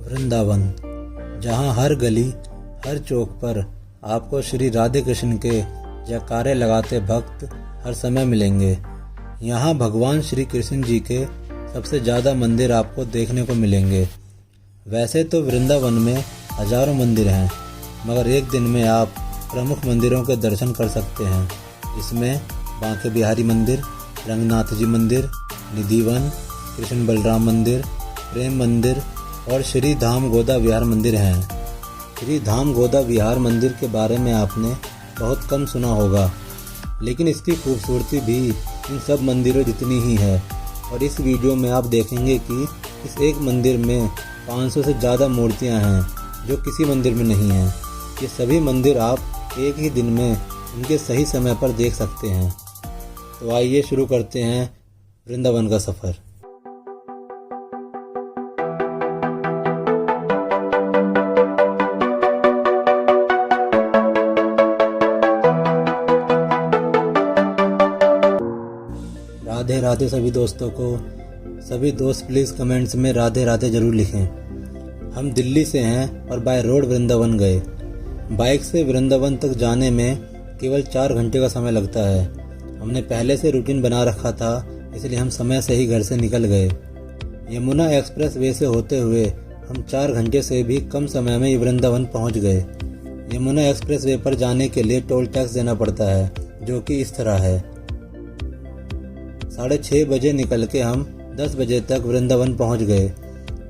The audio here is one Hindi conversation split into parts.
वृंदावन, जहाँ हर गली हर चौक पर आपको श्री राधे कृष्ण के जयकारे लगाते भक्त हर समय मिलेंगे। यहाँ भगवान श्री कृष्ण जी के सबसे ज़्यादा मंदिर आपको देखने को मिलेंगे। वैसे तो वृंदावन में हजारों मंदिर हैं, मगर एक दिन में आप प्रमुख मंदिरों के दर्शन कर सकते हैं। इसमें बांके बिहारी मंदिर, रंगनाथ जी मंदिर, निधिवन, कृष्ण बलराम मंदिर, प्रेम मंदिर और श्री धाम गोदा विहार मंदिर हैं। श्री धाम गोदा विहार मंदिर के बारे में आपने बहुत कम सुना होगा, लेकिन इसकी खूबसूरती भी इन सब मंदिरों जितनी ही है। और इस वीडियो में आप देखेंगे कि इस एक मंदिर में 500 से ज़्यादा मूर्तियां हैं जो किसी मंदिर में नहीं हैं। ये सभी मंदिर आप एक ही दिन में उनके सही समय पर देख सकते हैं। तो आइए शुरू करते हैं वृंदावन का सफ़र। राधे राधे सभी दोस्तों को। सभी दोस्त प्लीज़ कमेंट्स में राधे राधे ज़रूर लिखें। हम दिल्ली से हैं और बाय रोड वृंदावन गए। बाइक से वृंदावन तक जाने में केवल 4 घंटे का समय लगता है। हमने पहले से रूटीन बना रखा था, इसलिए हम समय से ही घर से निकल गए। यमुना एक्सप्रेस वे से होते हुए हम 4 घंटे से भी कम समय में वृंदावन पहुंच गए। यमुना एक्सप्रेस वे पर जाने के लिए टोल टैक्स देना पड़ता है, जो कि इस तरह है। 6:30 बजे निकल के हम 10 बजे तक वृंदावन पहुंच गए।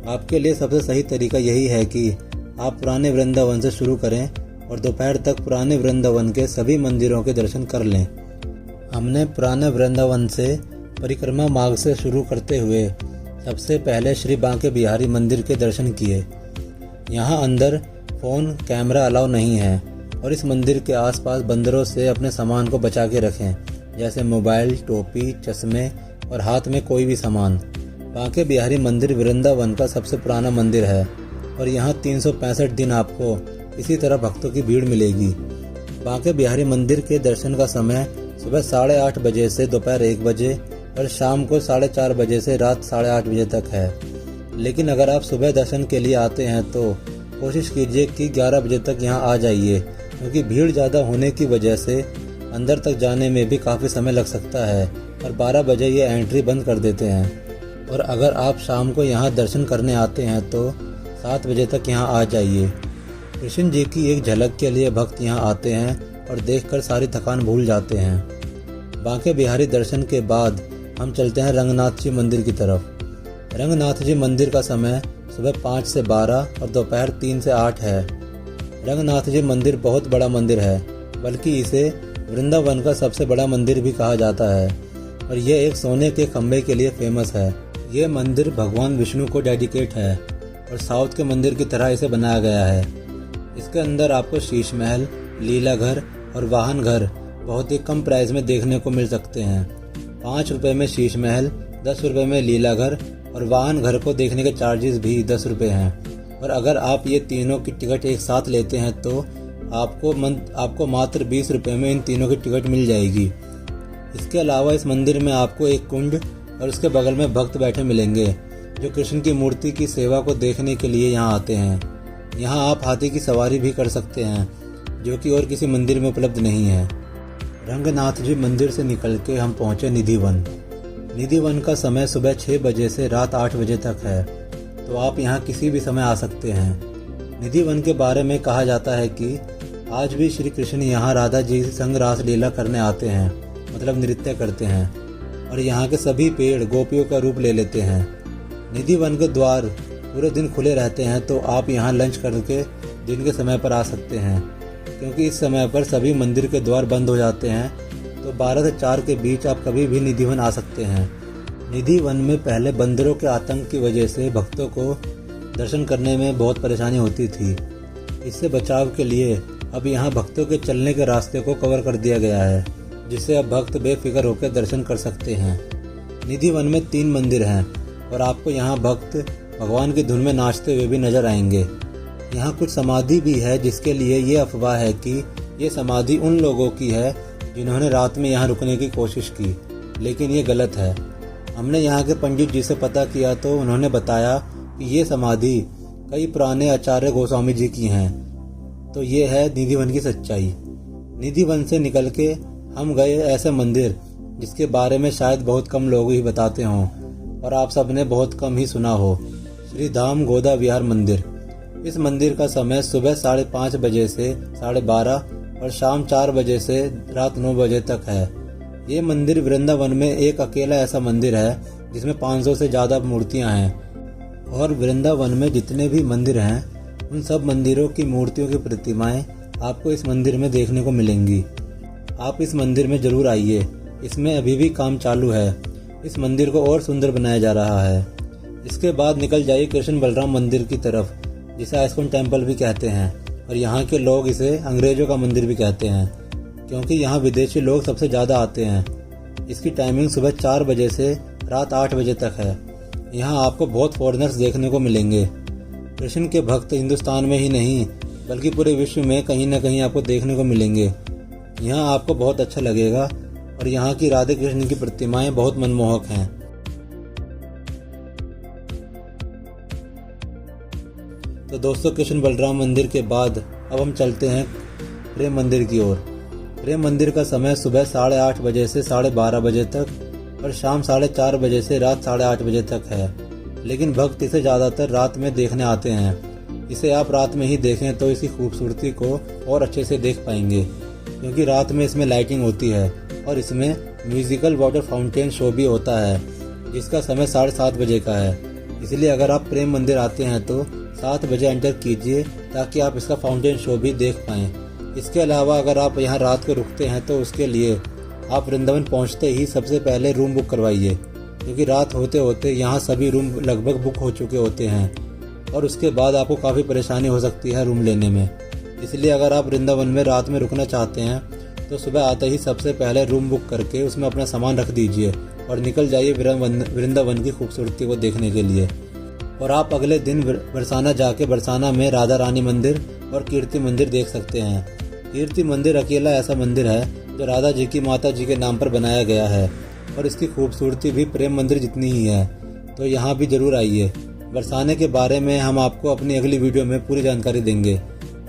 आपके लिए सबसे सही तरीका यही है कि आप पुराने वृंदावन से शुरू करें और दोपहर तक पुराने वृंदावन के सभी मंदिरों के दर्शन कर लें। हमने पुराने वृंदावन से परिक्रमा मार्ग से शुरू करते हुए सबसे पहले श्री बांके बिहारी मंदिर के दर्शन किए। यहाँ अंदर फ़ोन कैमरा अलाउ नहीं है और इस मंदिर के आसपास बंदरों से अपने सामान को बचा के रखें, जैसे मोबाइल, टोपी, चश्मे और हाथ में कोई भी सामान। बांके बिहारी मंदिर वृंदावन का सबसे पुराना मंदिर है और यहाँ 365 दिन आपको इसी तरह भक्तों की भीड़ मिलेगी। बांके बिहारी मंदिर के दर्शन का समय सुबह 8:30 बजे से दोपहर 1 बजे और शाम को 4:30 बजे से रात 8:30 बजे तक है। लेकिन अगर आप सुबह दर्शन के लिए आते हैं तो कोशिश कीजिए कि 11 बजे तक यहाँ आ जाइए, क्योंकि भीड़ ज़्यादा होने की वजह से अंदर तक जाने में भी काफ़ी समय लग सकता है और 12 बजे ये एंट्री बंद कर देते हैं। और अगर आप शाम को यहाँ दर्शन करने आते हैं तो 7 बजे तक यहाँ आ जाइए। कृष्ण जी की एक झलक के लिए भक्त यहाँ आते हैं और देखकर सारी थकान भूल जाते हैं। बांके बिहारी दर्शन के बाद हम चलते हैं रंगनाथ जी मंदिर की तरफ। रंगनाथ जी मंदिर का समय सुबह 5 से 12 और दोपहर 3 से 8 है। रंगनाथ जी मंदिर बहुत बड़ा मंदिर है, बल्कि इसे वृंदावन का सबसे बड़ा मंदिर भी कहा जाता है और यह एक सोने के खंभे के लिए फेमस है। यह मंदिर भगवान विष्णु को डेडिकेट है और साउथ के मंदिर की तरह इसे बनाया गया है। इसके अंदर आपको शीश महल, लीला घर और वाहन घर बहुत ही कम प्राइस में देखने को मिल सकते हैं। 5 रुपये में शीश महल, 10 रुपये में लीला घर और वाहन घर को देखने के चार्जेस भी 10 रुपये हैं। और अगर आप ये तीनों की टिकट एक साथ लेते हैं तो आपको मात्र 20 रुपये में इन तीनों की टिकट मिल जाएगी। इसके अलावा इस मंदिर में आपको एक कुंड और उसके बगल में भक्त बैठे मिलेंगे जो कृष्ण की मूर्ति की सेवा को देखने के लिए यहाँ आते हैं। यहाँ आप हाथी की सवारी भी कर सकते हैं, जो कि और किसी मंदिर में उपलब्ध नहीं है। रंगनाथ जी मंदिर से निकल के हम पहुँचे निधिवन। निधिवन का समय सुबह 6 बजे से रात 8 बजे तक है, तो आप यहाँ किसी भी समय आ सकते हैं। निधिवन के बारे में कहा जाता है कि आज भी श्री कृष्ण यहाँ राधा जी संग रास लीला करने आते हैं, मतलब नृत्य करते हैं, और यहाँ के सभी पेड़ गोपियों का रूप ले लेते हैं। निधिवन के द्वार पूरे दिन खुले रहते हैं, तो आप यहाँ लंच करके दिन के समय पर आ सकते हैं, क्योंकि इस समय पर सभी मंदिर के द्वार बंद हो जाते हैं। तो 12 से 4 के बीच आप कभी भी निधिवन आ सकते हैं। निधिवन में पहले बंदरों के आतंक की वजह से भक्तों को दर्शन करने में बहुत परेशानी होती थी। इससे बचाव के लिए अब यहाँ भक्तों के चलने के रास्ते को कवर कर दिया गया है, जिससे अब भक्त बेफिक्र होकर दर्शन कर सकते हैं। निधिवन में 3 मंदिर हैं और आपको यहाँ भक्त भगवान की धुन में नाचते हुए भी नजर आएंगे। यहाँ कुछ समाधि भी है, जिसके लिए ये अफवाह है कि ये समाधि उन लोगों की है जिन्होंने रात में यहाँ रुकने की कोशिश की, लेकिन ये गलत है। हमने यहाँ के पंडित जी से पता किया तो उन्होंने बताया कि ये समाधि कई पुराने आचार्य गोस्वामी जी की हैं। तो ये है निधि वन की सच्चाई। निधि वन से निकल के हम गए ऐसे मंदिर जिसके बारे में शायद बहुत कम लोग ही बताते हों और आप सब ने बहुत कम ही सुना हो। श्री धाम गोदा विहार मंदिर। इस मंदिर का समय सुबह 5:30 बजे से 12:30 और शाम 4 बजे से रात 9 बजे तक है। ये मंदिर वृंदावन में एक अकेला ऐसा मंदिर है जिसमें 500 से ज़्यादा मूर्तियां हैं। और वृंदावन में जितने भी मंदिर हैं उन सब मंदिरों की मूर्तियों की प्रतिमाएं आपको इस मंदिर में देखने को मिलेंगी। आप इस मंदिर में जरूर आइए। इसमें अभी भी काम चालू है। इस मंदिर को और सुंदर बनाया जा रहा है। इसके बाद निकल जाइए कृष्ण बलराम मंदिर की तरफ, जिसे आइस्कॉन टेम्पल भी कहते हैं और यहाँ के लोग इसे अंग्रेजों का मंदिर भी कहते हैं क्योंकि यहाँ विदेशी लोग सबसे ज़्यादा आते हैं। इसकी टाइमिंग सुबह 4 बजे से रात 8 बजे तक है। यहाँ आपको बहुत फॉरेनर्स देखने को मिलेंगे। कृष्ण के भक्त हिंदुस्तान में ही नहीं बल्कि पूरे विश्व में कहीं न कहीं आपको देखने को मिलेंगे। यहाँ आपको बहुत अच्छा लगेगा और यहाँ की राधे कृष्ण की प्रतिमाएं बहुत मनमोहक हैं। तो दोस्तों, कृष्ण बलराम मंदिर के बाद अब हम चलते हैं प्रेम मंदिर की ओर। प्रेम मंदिर का समय सुबह 8:30 बजे से 12:30 बजे तक और शाम 4:30 बजे से रात 8:30 बजे तक है। लेकिन भक्त इसे ज़्यादातर रात में देखने आते हैं। इसे आप रात में ही देखें तो इसकी खूबसूरती को और अच्छे से देख पाएंगे क्योंकि रात में इसमें लाइटिंग होती है और इसमें म्यूजिकल वाटर फाउंटेन शो भी होता है जिसका समय 7:30 बजे का है। इसलिए अगर आप प्रेम मंदिर आते हैं तो 7 बजे एंटर कीजिए ताकि आप इसका फाउंटेन शो भी देख पाएँ। इसके अलावा अगर आप यहाँ रात को रुकते हैं तो उसके लिए आप वृंदावन पहुँचते ही सबसे पहले रूम बुक करवाइए क्योंकि रात होते होते यहाँ सभी रूम लगभग बुक हो चुके होते हैं और उसके बाद आपको काफ़ी परेशानी हो सकती है रूम लेने में। इसलिए अगर आप वृंदावन में रात में रुकना चाहते हैं तो सुबह आते ही सबसे पहले रूम बुक करके उसमें अपना सामान रख दीजिए और निकल जाइए वृंदावन की खूबसूरती को देखने के लिए। और आप अगले दिन बरसाना जाके बरसाना में राधा रानी मंदिर और कीर्ति मंदिर देख सकते हैं। कीर्ति मंदिर अकेला ऐसा मंदिर है जो राधा जी की माता जी के नाम पर बनाया गया है और इसकी खूबसूरती भी प्रेम मंदिर जितनी ही है। तो यहाँ भी जरूर आइए। बरसाने के बारे में हम आपको अपनी अगली वीडियो में पूरी जानकारी देंगे।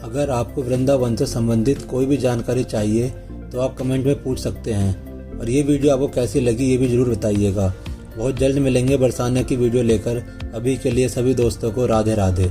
अगर आपको वृंदावन से संबंधित कोई भी जानकारी चाहिए तो आप कमेंट में पूछ सकते हैं। और ये वीडियो आपको कैसी लगी ये भी ज़रूर बताइएगा। बहुत जल्द मिलेंगे बरसाने की वीडियो लेकर। अभी के लिए सभी दोस्तों को राधे राधे।